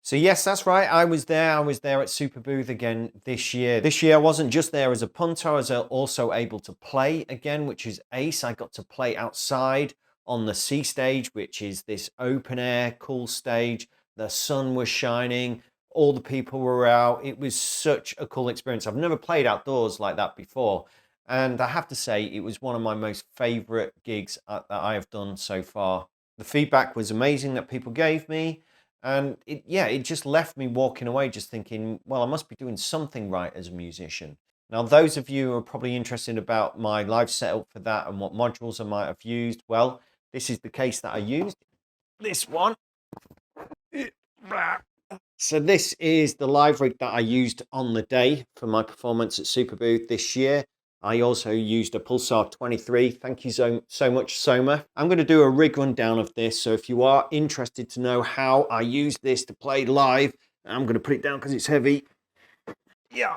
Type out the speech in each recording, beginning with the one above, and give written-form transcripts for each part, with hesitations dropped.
So yes, that's right. I was there. I was there at Superbooth again this year. This year I wasn't just there as a punter. I was also able to play again, which is ace. I got to play outside on the C stage, which is this open air, cool stage. The sun was shining. All the people were out. It was such a cool experience. I've never played outdoors like that before. And I have to say, it was one of my most favorite gigs that I have done so far. The feedback was amazing that people gave me. And it just left me walking away just thinking, well, I must be doing something right as a musician. Now, those of you who are probably interested about my live setup for that and what modules I might have used, well, this is the case that I used. This one. So this is the live rig that I used on the day for my performance at Superbooth this year. I also used a Pulsar 23. Thank you so much, Soma. I'm going to do a rig rundown of this. So if you are interested to know how I use this to play live, I'm going to put it down because it's heavy. Yeah.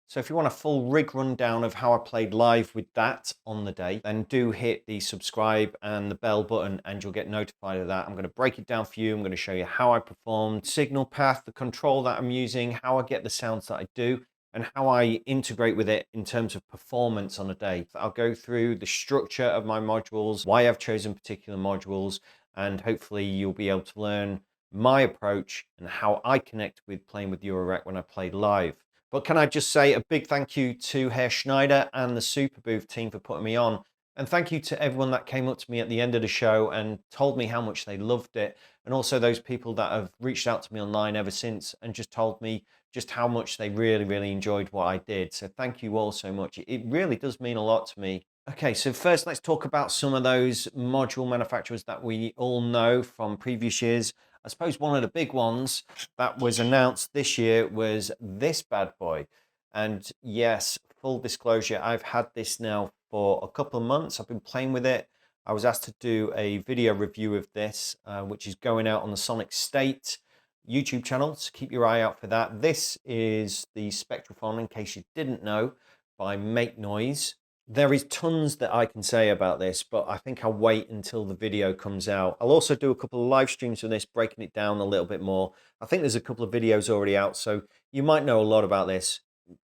So if you want a full rig rundown of how I played live with that on the day, then do hit the subscribe and the bell button and you'll get notified of that. I'm going to break it down for you. I'm going to show you how I performed, signal path, the control that I'm using, how I get the sounds that I do, and how I integrate with it in terms of performance on a day. I'll go through the structure of my modules, why I've chosen particular modules, and hopefully you'll be able to learn my approach and how I connect with playing with Eurorack when I play live. But can I just say a big thank you to Herr Schneider and the Superbooth team for putting me on. And thank you to everyone that came up to me at the end of the show and told me how much they loved it. And also those people that have reached out to me online ever since and just told me just how much they really enjoyed what I did. So thank you all so much. It really does mean a lot to me. Okay, so first let's talk about some of those module manufacturers that we all know from previous years. I suppose one of the big ones that was announced this year was this bad boy. And yes, full disclosure, I've had this now for a couple of months. I've been playing with it. I was asked to do a video review of this, which is going out on the Sonic State YouTube channel, so keep your eye out for that. This is the Spectrophone, in case you didn't know, by Make Noise. There is tons that I can say about this, but I think I'll wait until the video comes out. I'll also do a couple of live streams on this, breaking it down a little bit more. I think there's a couple of videos already out, so you might know a lot about this.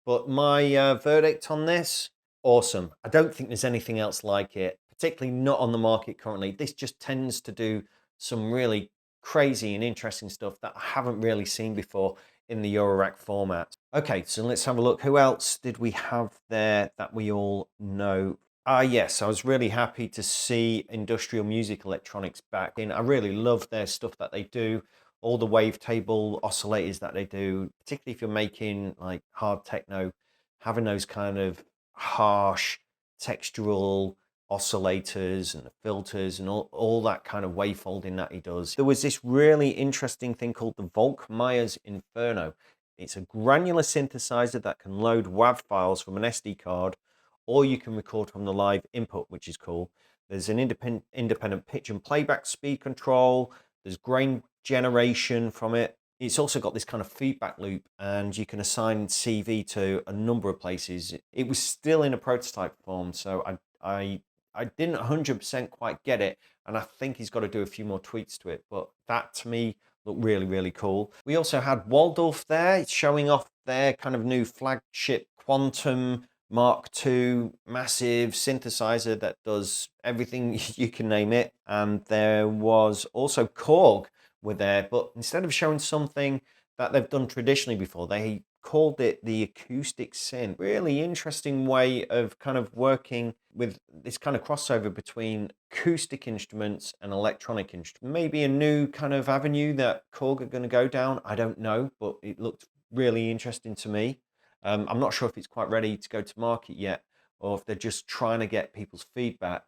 But my verdict on this, awesome. I don't think there's anything else like it, particularly not on the market currently. This just tends to do some really crazy and interesting stuff that I haven't really seen before in the Eurorack format. Okay, so let's have a look. Who else did we have there that we all know? Yes, I was really happy to see Industrial Music Electronics back in. I really love their stuff that they do, all the wavetable oscillators that they do, particularly if you're making like hard techno, having those kind of harsh textural oscillators and the filters and all that kind of wavefolding that he does. There was this really interesting thing called the Volkmeyer's Inferno. It's a granular synthesizer that can load WAV files from an SD card, or you can record from the live input, which is cool. There's an independent pitch and playback speed control. There's grain generation from it. It's also got this kind of feedback loop, and you can assign CV to a number of places. It was still in a prototype form, so I didn't 100% quite get it, and I think he's got to do a few more tweaks to it, but that to me looked really cool. We also had Waldorf there, showing off their kind of new flagship Quantum Mark II massive synthesizer that does everything you can name it. And there was also Korg were there, but instead of showing something that they've done traditionally before, they called it the acoustic synth. Really interesting way of kind of working with this kind of crossover between acoustic instruments and electronic instruments. Maybe a new kind of avenue that Korg are going to go down. I don't know, but it looked really interesting to me. I'm not sure if it's quite ready to go to market yet, or if they're just trying to get people's feedback.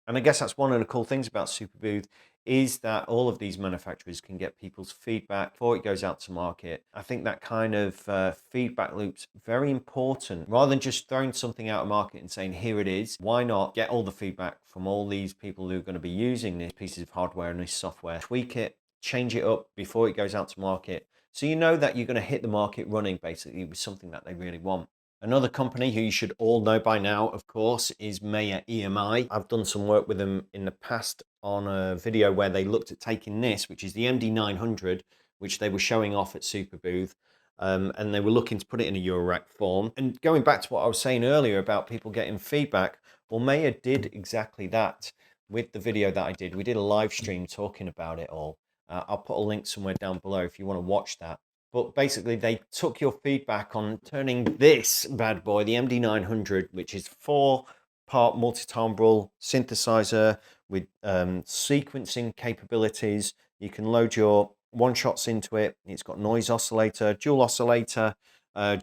And I guess that's one of the cool things about Superbooth, is that all of these manufacturers can get people's feedback before it goes out to market. I think that kind of feedback loop's very important. Rather than just throwing something out of market and saying, here it is, why not get all the feedback from all these people who are going to be using these pieces of hardware and this software, tweak it, change it up before it goes out to market, so you know that you're going to hit the market running basically with something that they really want. Another company who you should all know by now, of course, is Meyer EMI. I've done some work with them in the past on a video where they looked at taking this, which is the MD900, which they were showing off at Superbooth. And they were looking to put it in a Eurorack form. And going back to what I was saying earlier about people getting feedback, well, Maya did exactly that with the video that I did. We did a live stream talking about it all. I'll put a link somewhere down below if you want to watch that. But basically, they took your feedback on turning this bad boy, the MD900, which is 4-part multi-timbral synthesizer with sequencing capabilities. You can load your one-shots into it. It's got noise oscillator, dual oscillator,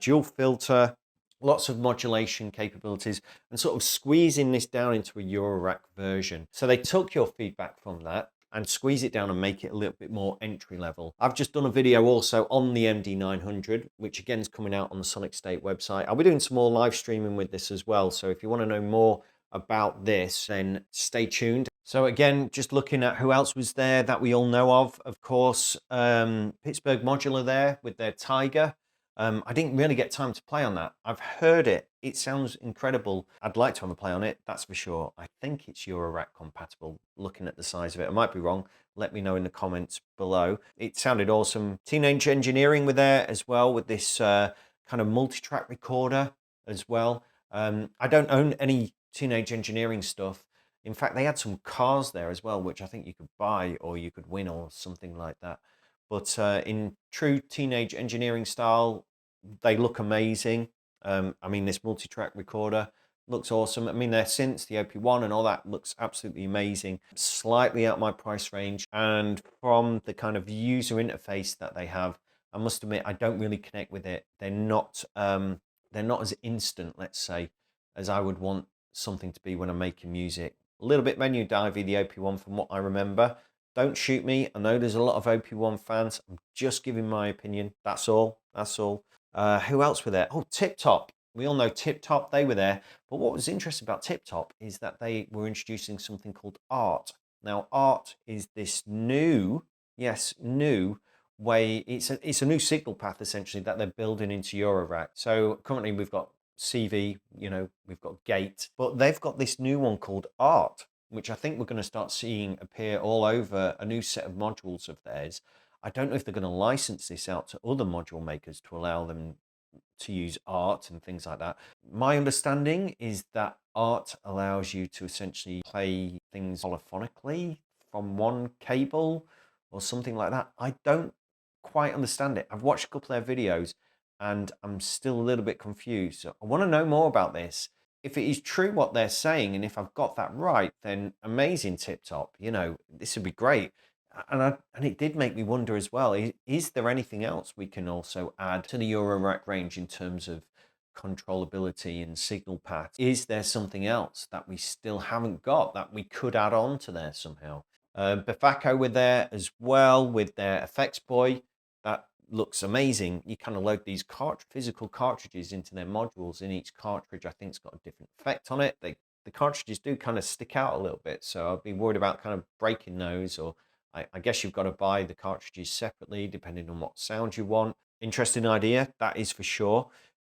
dual filter, lots of modulation capabilities, and sort of squeezing this down into a Eurorack version. So they took your feedback from that and squeeze it down and make it a little bit more entry level. I've just done a video also on the MD900, which again is coming out on the Sonic State website. I'll be doing some more live streaming with this as well. So if you want to know more about this, then stay tuned. So again, just looking at who else was there that we all know of course, Pittsburgh Modular there with their Tiger. I didn't really get time to play on that. I've heard it. It sounds incredible. I'd like to have a play on it, that's for sure. I think it's Eurorack compatible, looking at the size of it. I might be wrong. Let me know in the comments below. It sounded awesome. Teenage Engineering were there as well with this kind of multi-track recorder as well. I don't own any Teenage Engineering stuff. In fact, they had some cars there as well, which I think you could buy or you could win or something like that. But in true Teenage Engineering style, they look amazing. I mean, this multi-track recorder looks awesome. I mean, their synths, the OP1 and all that looks absolutely amazing. Slightly out my price range. And from the kind of user interface that they have, I must admit, I don't really connect with it. They're not as instant, let's say, as I would want something to be when I'm making music. A little bit menu divey, the OP1 from what I remember. Don't shoot me. I know there's a lot of OP1 fans. I'm just giving my opinion. That's all. That's all. Who else were there? Oh, Tip Top. We all know Tip Top. They were there. But what was interesting about Tip Top is that they were introducing something called Art. Now, Art is this new, yes, new way. It's a new signal path, essentially, that they're building into Eurorack. So currently we've got CV, you know, we've got Gate. But they've got this new one called Art, which I think we're going to start seeing appear all over a new set of modules of theirs. I don't know if they're going to license this out to other module makers to allow them to use Art and things like that. My understanding is that Art allows you to essentially play things polyphonically from one cable or something like that. I don't quite understand it. I've watched a couple of their videos and I'm still a little bit confused. So I want to know more about this. If it is true what they're saying, and if I've got that right, then amazing, Tip Top. You know, this would be great. And it did make me wonder as well, is there anything else we can also add to the Eurorack range in terms of controllability and signal paths? Is there something else that we still haven't got that we could add on to there somehow? Befaco were there as well with their Effects Boy. That looks amazing. You kind of load these physical cartridges into their modules, and each cartridge I think has got a different effect on it. The cartridges do kind of stick out a little bit, so I'd be worried about kind of breaking those, or I guess you've got to buy the cartridges separately depending on what sound you want. Interesting idea, that is for sure.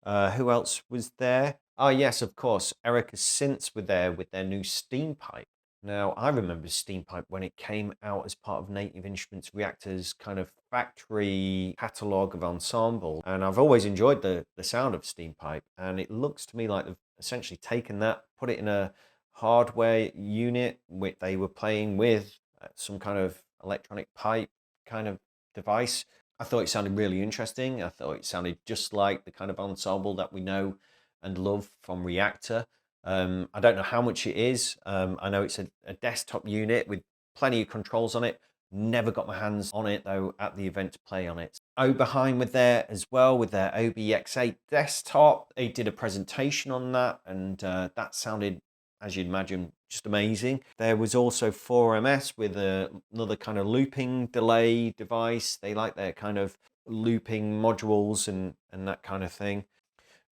Who else was there? Oh yes, of course, Erica's Synths were there with their new Steam Pipe. Now, I remember Steam Pipe when it came out as part of Native Instruments Reactor's kind of factory catalogue of ensemble. And I've always enjoyed the sound of Steam Pipe. And it looks to me like they've essentially taken that, put it in a hardware unit, which they were playing with some kind of electronic pipe kind of device. I thought it sounded really interesting. I thought it sounded just like the kind of ensemble that we know and love from Reactor. I don't know how much it is. I know it's a desktop unit with plenty of controls on it. Never got my hands on it though at the event to play on it. Oberheim were there as well with their OBX8 desktop. They did a presentation on that, and that sounded, as you'd imagine, just amazing. There was also 4MS with another kind of looping delay device. They like their kind of looping modules and that kind of thing.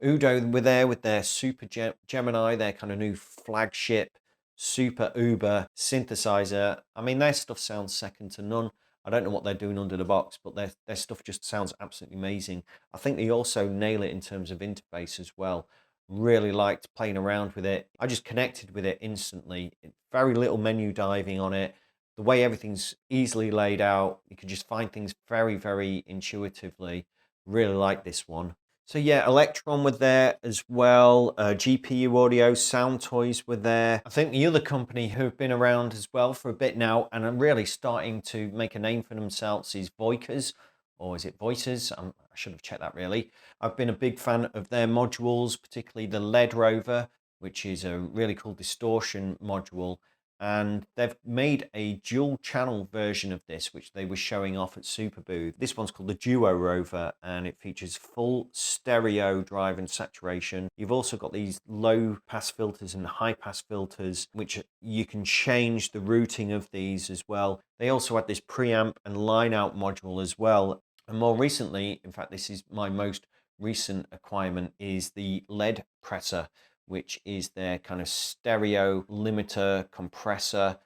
Udo were there with their Super Gemini, their kind of new flagship super uber synthesizer. I mean, their stuff sounds second to none. I don't know what they're doing under the box, but their stuff just sounds absolutely amazing. I think they also nail it in terms of interface as well. Really liked playing around with it. I just connected with it instantly. Very little menu diving on it. the way everything's easily laid out. You can just find things very, very intuitively. Really like this one. So yeah, Electron were there as well. GPU Audio, Sound Toys were there. I think the other company who have been around as well for a bit now and are really starting to make a name for themselves is Voicas, or is it Voices? I should have checked that really. I've been a big fan of their modules, particularly the LED Rover, which is a really cool distortion module. And they've made a dual channel version of this, which they were showing off at Superbooth. This one's called the Duo Rover, and it features full stereo drive and saturation. You've also got these low pass filters and high pass filters, which you can change the routing of these as well. They also had this preamp and line out module as well. And more recently, in fact, this is my most recent acquirement, is the LED presser, which is their kind of stereo limiter compressor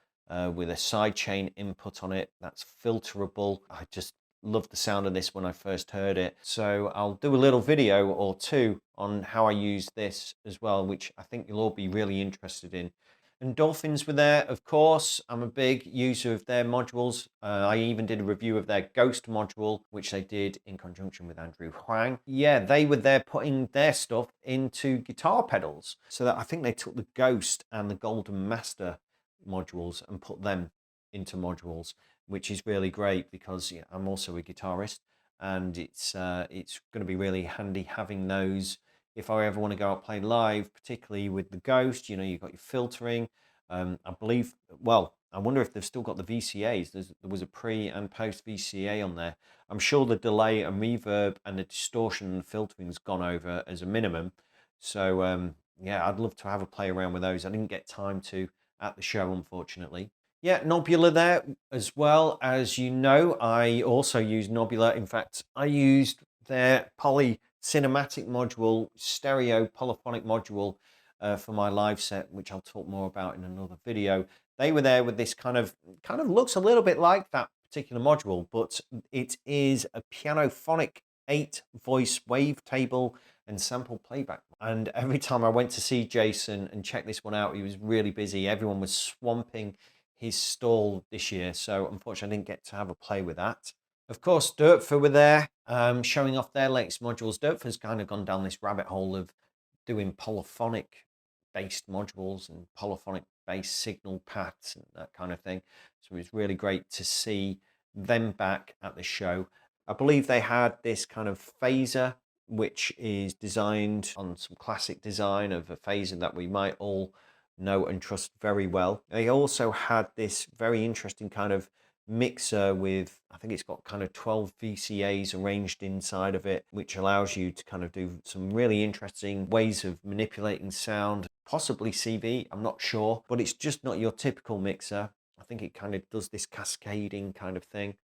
with a sidechain input on it that's filterable. I just loved the sound of this when I first heard it. So I'll do a little video or two on how I use this as well, which I think you'll all be really interested in. Endorphines were there, of course. I'm a big user of their modules. I even did a review of their Ghost module, which they did in conjunction with Andrew Huang. Yeah, they were there putting their stuff into guitar pedals. So that I think they took the Ghost and the Golden Master modules and put them into modules, which is really great because I'm also a guitarist, and it's going to be really handy having those if I ever want to go out play live, particularly with the Ghost. You've got your filtering. I believe, well, I wonder if they've still got the VCAs. There was a pre and post VCA on there. I'm sure the delay and reverb and the distortion and the filtering's gone over as a minimum. So yeah, I'd love to have a play around with those. I didn't get time to at the show, unfortunately. Yeah, Knobula there as well. As you know, I also use Knobula. In fact, I used their Poly Cinematic module, stereo polyphonic module for my live set, which I'll talk more about in another video. They were there with this kind of looks a little bit like that particular module, but it is a pianophonic 8-voice wavetable and sample playback. And every time I went to see Jason and check this one out, he was really busy. Everyone was swamping his stall this year, so unfortunately I didn't get to have a play with that. Of course, Doepfer were there, showing off their latest modules. Doepfer's kind of gone down this rabbit hole of doing polyphonic-based modules and polyphonic-based signal paths and that kind of thing. So it was really great to see them back at the show. I believe they had this kind of phaser, which is designed on some classic design of a phaser that we might all know and trust very well. They also had this very interesting kind of mixer with, I think it's got kind of 12 VCAs arranged inside of it, which allows you to kind of do some really interesting ways of manipulating sound, possibly CV, I'm not sure, but it's just not your typical mixer. I think it kind of does this cascading kind of thing.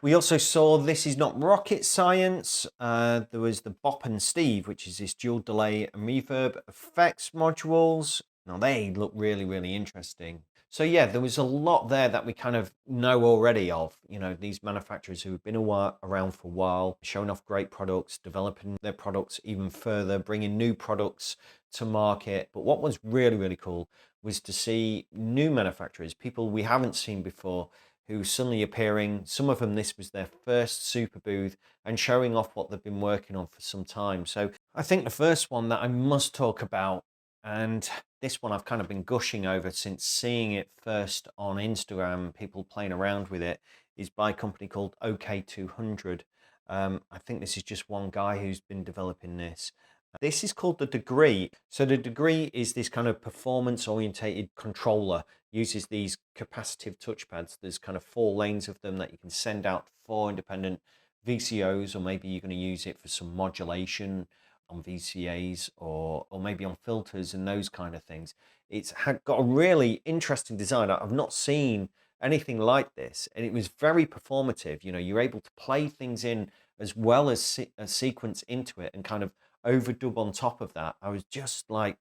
We also saw This Is Not Rocket Science. There was the Bop and Steve, which is this dual delay and reverb effects modules. Now they look really, really interesting. So yeah, there was a lot there that we kind of know already of, these manufacturers who have been around for a while, showing off great products, developing their products even further, bringing new products to market. But what was really, really cool was to see new manufacturers, people we haven't seen before, who suddenly appearing. Some of them, this was their first Superbooth, and showing off what they've been working on for some time. So I think the first one that I must talk about, and this one I've kind of been gushing over since seeing it first on Instagram, people playing around with it, is by a company called OK200. I think this is just one guy who's been developing this. This is called the Degree. So the Degree is this kind of performance-orientated controller, uses these capacitive touchpads. There's kind of 4 lanes of them that you can send out 4 independent VCOs, or maybe you're going to use it for some modulation on VCAs or maybe on filters and those kind of things. It's got a really interesting design. I've not seen anything like this, and it was very performative. You're able to play things in as well as a sequence into it and kind of overdub on top of that. I was just like,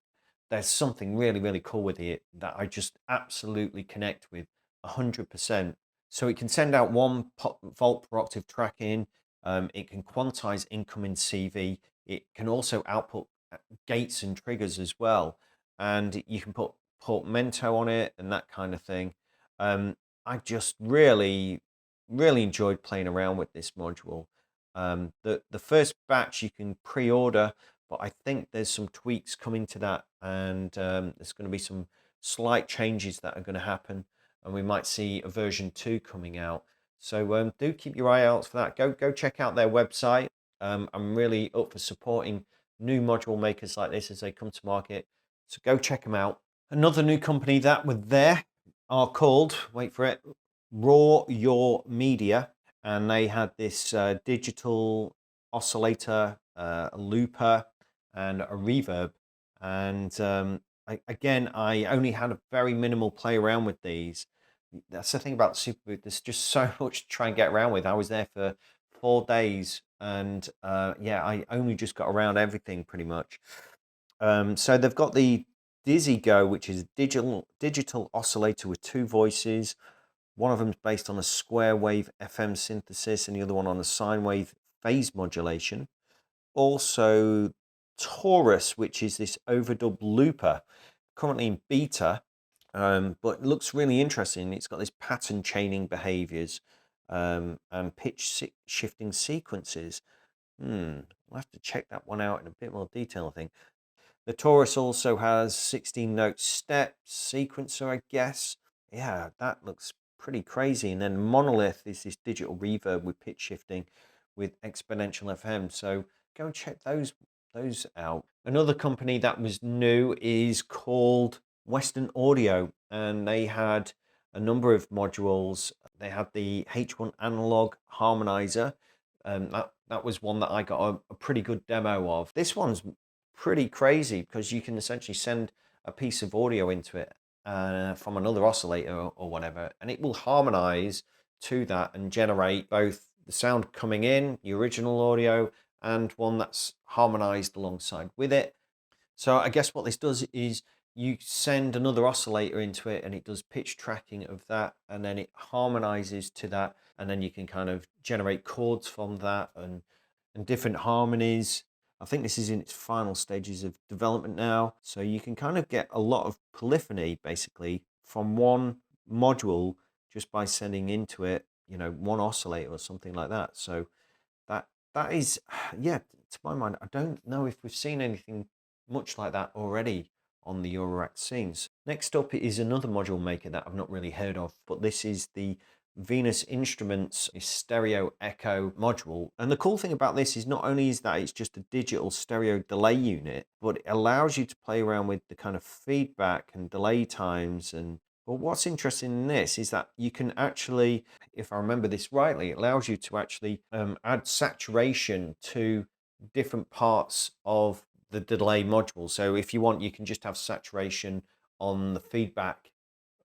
there's something really, really cool with it that I just absolutely connect with 100%. So it can send out 1 volt per octave track in. It can quantize incoming CV. It can also output gates and triggers as well. And you can put portmanteau on it and that kind of thing. I just really, really enjoyed playing around with this module. The first batch you can pre-order, but I think there's some tweaks coming to that, and there's going to be some slight changes that are going to happen, and we might see a version 2 coming out. So do keep your eye out for that. Go check out their website. I'm really up for supporting new module makers like this as they come to market. So go check them out. Another new company that were there are called, wait for it, Yaw Media, and they had this digital oscillator, a looper, and a reverb. And again, I only had a very minimal play around with these. That's the thing about the Superbooth. There's just so much to try and get around with. I was there for 4 days, and yeah, I only just got around everything pretty much. So they've got the Dizzy Go, which is a digital oscillator with 2 voices. One of them is based on a square wave FM synthesis, and the other one on a sine wave phase modulation. Also, Taurus, which is this overdub looper, currently in beta, but looks really interesting. It's got this pattern chaining behaviors and pitch shifting sequences. I'll have to check that one out in a bit more detail, I think. The Taurus also has 16-note steps, sequencer, I guess. Yeah, that looks pretty crazy. And then Monolith is this digital reverb with pitch shifting with exponential FM. So go and check those out. Another company that was new is called Weston Audio, and they had a number of modules. They had the H1 analog harmonizer. That was one that I got a pretty good demo of. This one's pretty crazy because you can essentially send a piece of audio into it from another oscillator or whatever, and it will harmonize to that and generate both the sound coming in, the original audio, and one that's harmonized alongside with it. So I guess what this does is you send another oscillator into it and it does pitch tracking of that, and then it harmonizes to that, and then you can kind of generate chords from that and different harmonies. I think this is in its final stages of development now. So you can kind of get a lot of polyphony basically from one module just by sending into it, one oscillator or something like that. So that is, yeah, to my mind, I don't know if we've seen anything much like that already on the Eurorack scenes. Next up is another module maker that I've not really heard of, but this is the Venus Instruments stereo echo module. And the cool thing about this is not only is that it's just a digital stereo delay unit, but it allows you to play around with the kind of feedback and delay times. And but what's interesting in this is that you can actually, if I remember this rightly, it allows you to actually add saturation to different parts of the delay module. So if you want, you can just have saturation on the feedback,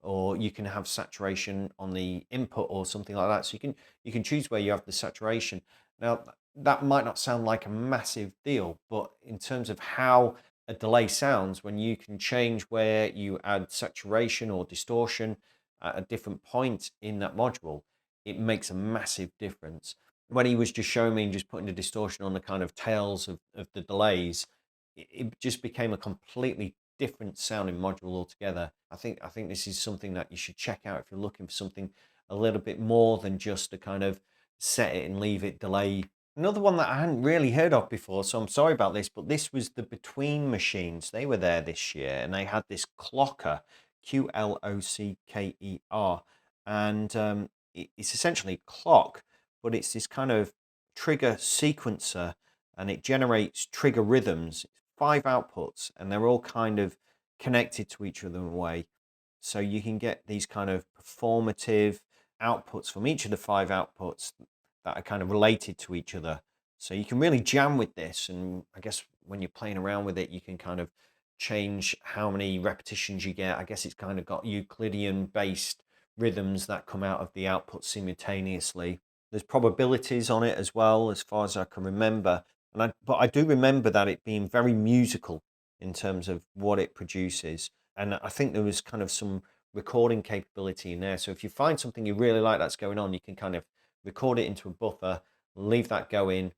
or you can have saturation on the input or something like that. So you can choose where you have the saturation. Now that might not sound like a massive deal, but in terms of how a delay sounds, when you can change where you add saturation or distortion at a different point in that module, it makes a massive difference. When he was just showing me and just putting the distortion on the kind of tails of the delays, it just became a completely different sounding module altogether. I think this is something that you should check out if you're looking for something a little bit more than just a kind of set it and leave it delay. Another one that I hadn't really heard of before, so I'm sorry about this, but this was the Between Machines. They were there this year, and they had this clocker, Qlocker, and it's essentially a clock, but it's this kind of trigger sequencer, and it generates trigger rhythms. 5 outputs, and they're all kind of connected to each other in a way. So you can get these kind of performative outputs from each of the 5 outputs that are kind of related to each other. So you can really jam with this, and I guess when you're playing around with it, you can kind of change how many repetitions you get. I guess it's kind of got Euclidean based rhythms that come out of the output simultaneously. There's probabilities on it as well, as far as I can remember. But I do remember that it being very musical in terms of what it produces. And I think there was kind of some recording capability in there. So if you find something you really like that's going on, you can kind of record it into a buffer, leave that going,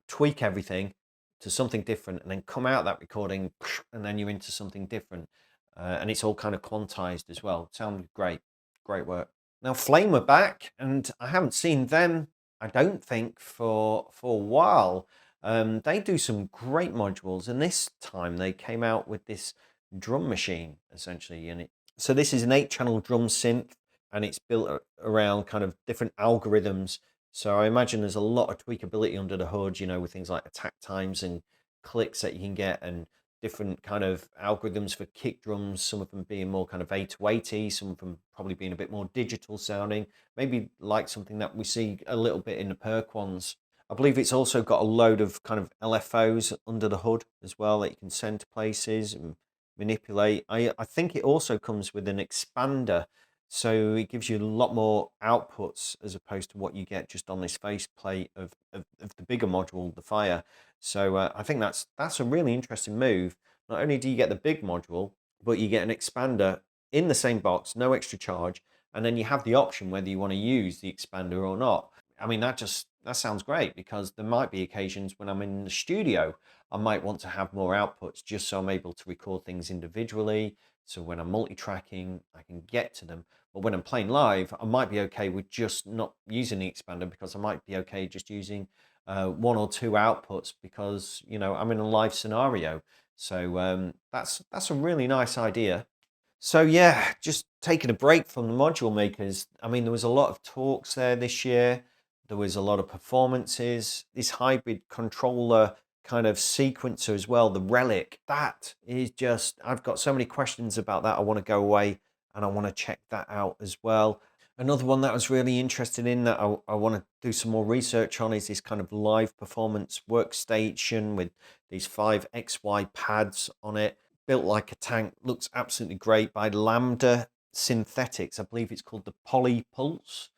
tweak everything to something different, and then come out that recording, and then you're into something different. And it's all kind of quantized as well. It sounded great. Great work. Now Flame are back, and I haven't seen them, I don't think, for a while. They do some great modules, and this time they came out with this drum machine, essentially. So this is an 8-channel drum synth, and it's built around kind of different algorithms. So I imagine there's a lot of tweakability under the hood, with things like attack times and clicks that you can get, and different kind of algorithms for kick drums, some of them being more kind of 808y, some of them probably being a bit more digital sounding, maybe like something that we see a little bit in the perk ones. I believe it's also got a load of kind of LFOs under the hood as well that you can send to places and manipulate. I think it also comes with an expander, so it gives you a lot more outputs as opposed to what you get just on this faceplate of the bigger module, the Fire. So I think that's a really interesting move. Not only do you get the big module, but you get an expander in the same box, no extra charge, and then you have the option whether you want to use the expander or not. I mean, that sounds great, because there might be occasions when I'm in the studio, I might want to have more outputs just so I'm able to record things individually. So when I'm multi-tracking, I can get to them. But when I'm playing live, I might be okay with just not using the expander, because I might be okay just using 1 or 2 outputs, because I'm in a live scenario. So that's a really nice idea. So yeah, just taking a break from the module makers. I mean, there was a lot of talks there this year. There was a lot of performances. This hybrid controller kind of sequencer as well, the Relic, that is just, I've got so many questions about that. I want to go away and I want to check that out as well. Another one that I was really interested in that I want to do some more research on is this kind of live performance workstation with these 5 XY pads on it, built like a tank, looks absolutely great, by Lambda Synthetics. I believe it's called the Poly Pulse.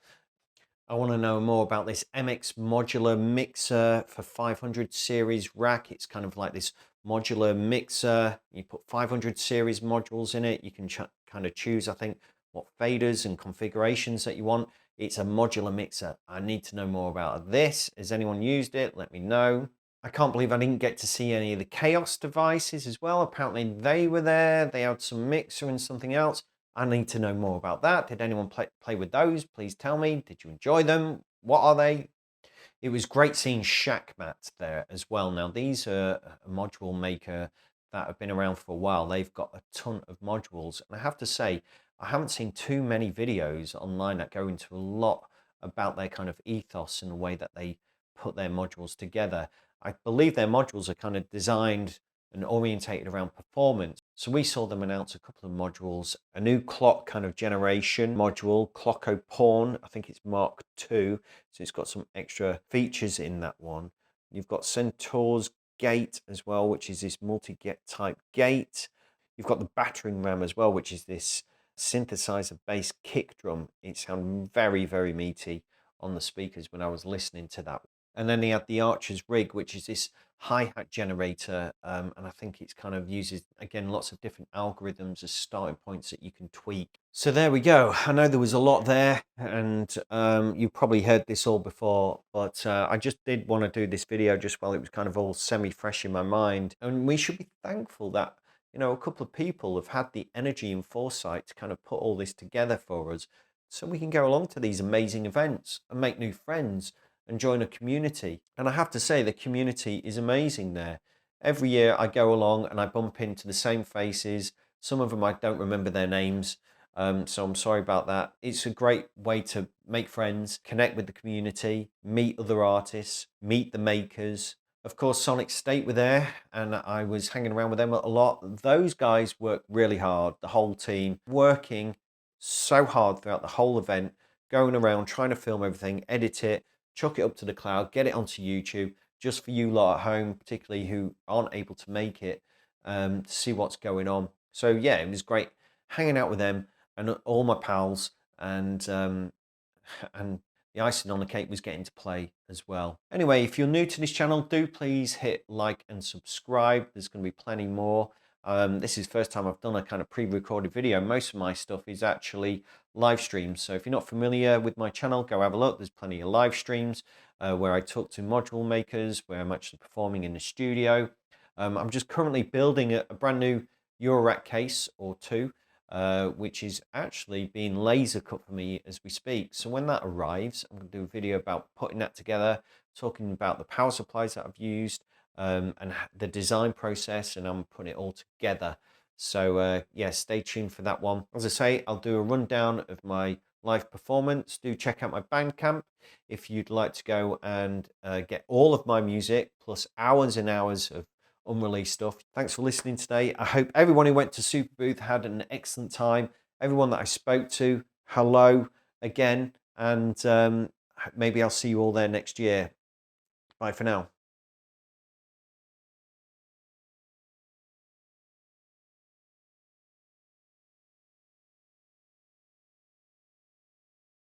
I want to know more about this MX modular mixer for 500 series rack. It's kind of like this modular mixer. You put 500 series modules in it. You can kind of choose, I think, what faders and configurations that you want. It's a modular mixer. I need to know more about this. Has anyone used it? Let me know. I can't believe I didn't get to see any of the XAOS devices as well. Apparently they were there. They had some mixer and something else. I need to know more about that. Did anyone play with those? Please tell me. Did you enjoy them? What are they? It was great seeing Shakmat there as well. Now, these are a module maker that have been around for a while. They've got a ton of modules. And I have to say, I haven't seen too many videos online that go into a lot about their kind of ethos and the way that they put their modules together. I believe their modules are kind of designed and orientated around performance. So we saw them announce a couple of modules, a new clock kind of generation module, Clocko Pawn, I think it's Mark II, so it's got some extra features in that one. You've got Centaur's gate as well, which is this multi-get type gate. You've got the battering ram as well, which is this synthesizer based kick drum. It sounded very, very meaty on the speakers when I was listening to that. And then they had the Archer's rig, which is this hi-hat generator, and I think it's kind of uses, again, lots of different algorithms as starting points that you can tweak. So there we go. I know there was a lot there, and you've probably heard this all before, but I just did want to do this video just while it was kind of all semi-fresh in my mind. And we should be thankful that, a couple of people have had the energy and foresight to kind of put all this together for us, so we can go along to these amazing events and make new friends and join a community. And I have to say, the community is amazing there. Every year I go along and I bump into the same faces. Some of them I don't remember their names, so I'm sorry about that. It's a great way to make friends, connect with the community, meet other artists, meet the makers. Of course, Sonic State were there, and I was hanging around with them a lot. Those guys work really hard, the whole team, working so hard throughout the whole event, going around trying to film everything, edit it, chuck it up to the cloud, get it onto YouTube, just for you lot at home, particularly who aren't able to make it, to see what's going on. So yeah, it was great hanging out with them and all my pals, and the icing on the cake was getting to play as well. Anyway, if you're new to this channel, do please hit like and subscribe. There's going to be plenty more. This is the first time I've done a kind of pre-recorded video. Most of my stuff is actually live streams. So if you're not familiar with my channel, go have a look. There's plenty of live streams where I talk to module makers, where I'm actually performing in the studio. I'm just currently building a brand new Eurorack case or two. which is actually being laser cut for me as we speak. So when that arrives, I'm going to do a video about putting that together, talking about the power supplies that I've used, and the design process, and I'm putting it all together. So yeah, stay tuned for that one. As I say, I'll do a rundown of my live performance. Do check out my Bandcamp if you'd like to go and get all of my music plus hours and hours of unreleased stuff. Thanks for listening today. I hope everyone who went to Superbooth had an excellent time. Everyone that I spoke to, hello again, and maybe I'll see you all there next year. Bye for now.